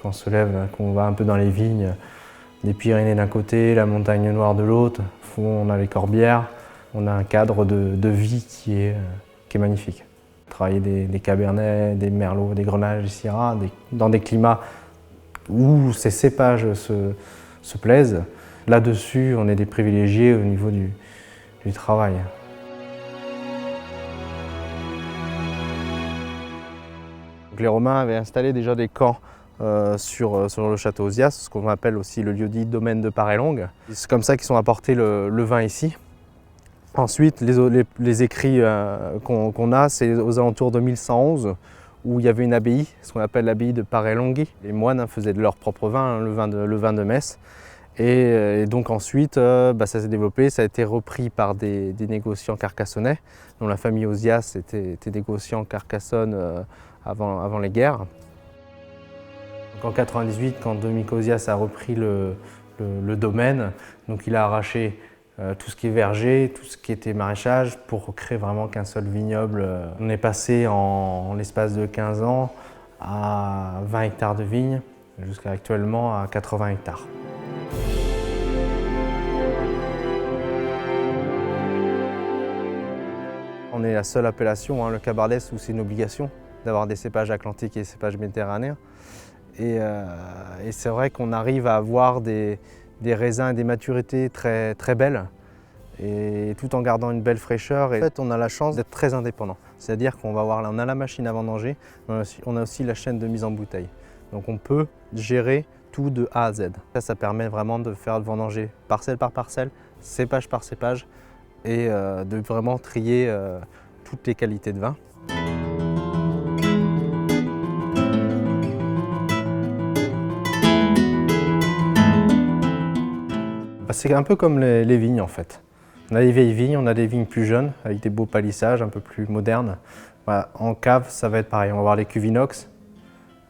qu'on se lève, qu'on va un peu dans les vignes, des Pyrénées d'un côté, la montagne noire de l'autre, au fond on a les Corbières, on a un cadre de vie qui est magnifique. Travailler des Cabernets, des Merlots, des Grenaches, des Syrahs, dans des climats où ces cépages se plaisent, là-dessus on est des privilégiés au niveau du travail. Donc les Romains avaient installé déjà des camps sur le château Ozias, ce qu'on appelle aussi le lieu-dit domaine de Paray-Longue. C'est comme ça qu'ils ont apporté le vin ici. Ensuite, les écrits qu'on a, c'est aux alentours de 1111, où il y avait une abbaye, ce qu'on appelle l'abbaye de Paray-Longue. Les moines faisaient de leur propre vin, le vin de Metz. Et donc ensuite, ça s'est développé, ça a été repris par des négociants carcassonnais, dont la famille Ozias était négociant Carcassonne avant les guerres. Donc en 98, quand Dominique Ozias a repris le domaine, donc il a arraché tout ce qui est verger, tout ce qui était maraîchage, pour créer vraiment qu'un seul vignoble. On est passé en l'espace de 15 ans à 20 hectares de vignes, jusqu'à actuellement à 80 hectares. On est la seule appellation, le Cabardès, où c'est une obligation d'avoir des cépages atlantiques et des cépages méditerranéens. Et c'est vrai qu'on arrive à avoir des raisins et des maturités très, très belles, et tout en gardant une belle fraîcheur. Et en fait, on a la chance d'être très indépendant. C'est-à-dire qu'on on a la machine à vendanger, on a aussi la chaîne de mise en bouteille. Donc on peut gérer tout de A à Z. Ça permet vraiment de faire le vendanger parcelle par parcelle, cépage par cépage, et de vraiment trier toutes les qualités de vin. C'est un peu comme les vignes en fait. On a des vieilles vignes, on a des vignes plus jeunes, avec des beaux palissages un peu plus modernes. Voilà, en cave, ça va être pareil. On va avoir les cuves inox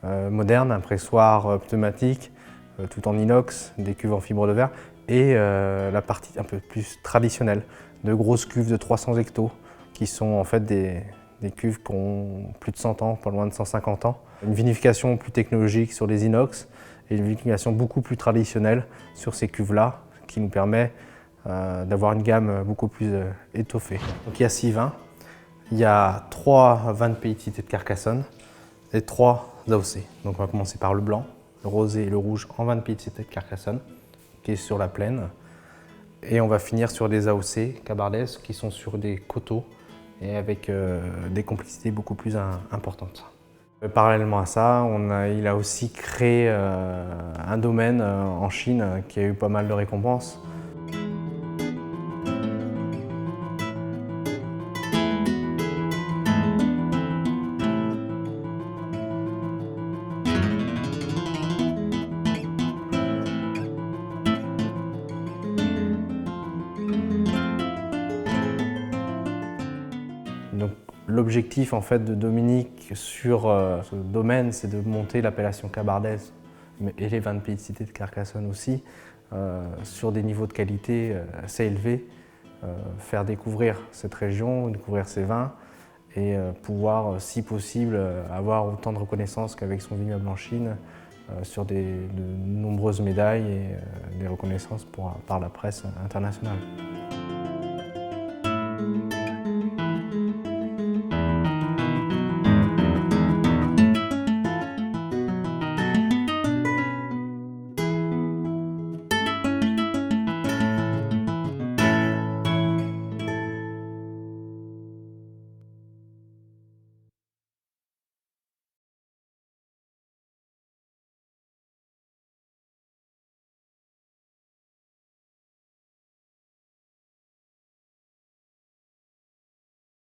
modernes, un pressoir pneumatique, tout en inox, des cuves en fibre de verre, et la partie un peu plus traditionnelle, de grosses cuves de 300 hectos, qui sont en fait des cuves qui ont plus de 100 ans, pas loin de 150 ans. Une vinification plus technologique sur les inox, et une vinification beaucoup plus traditionnelle sur ces cuves-là, qui nous permet d'avoir une gamme beaucoup plus étoffée. Donc il y a 6 vins, il y a 3 vins de Pays de Cité de Carcassonne et 3 AOC. Donc on va commencer par le blanc, le rosé et le rouge en vin de Pays de Cité de Carcassonne, qui est sur la plaine. Et on va finir sur des AOC Cabardès qui sont sur des coteaux et avec des complexités beaucoup plus importantes. Parallèlement à ça, il a aussi créé un domaine en Chine qui a eu pas mal de récompenses. L'objectif en fait de Dominique sur ce domaine, c'est de monter l'appellation Cabardès et les vins de Pays de Cité de Carcassonne aussi sur des niveaux de qualité assez élevés, faire découvrir cette région, découvrir ces vins et pouvoir, si possible, avoir autant de reconnaissance qu'avec son vignoble en Chine sur de nombreuses médailles et des reconnaissances par la presse internationale.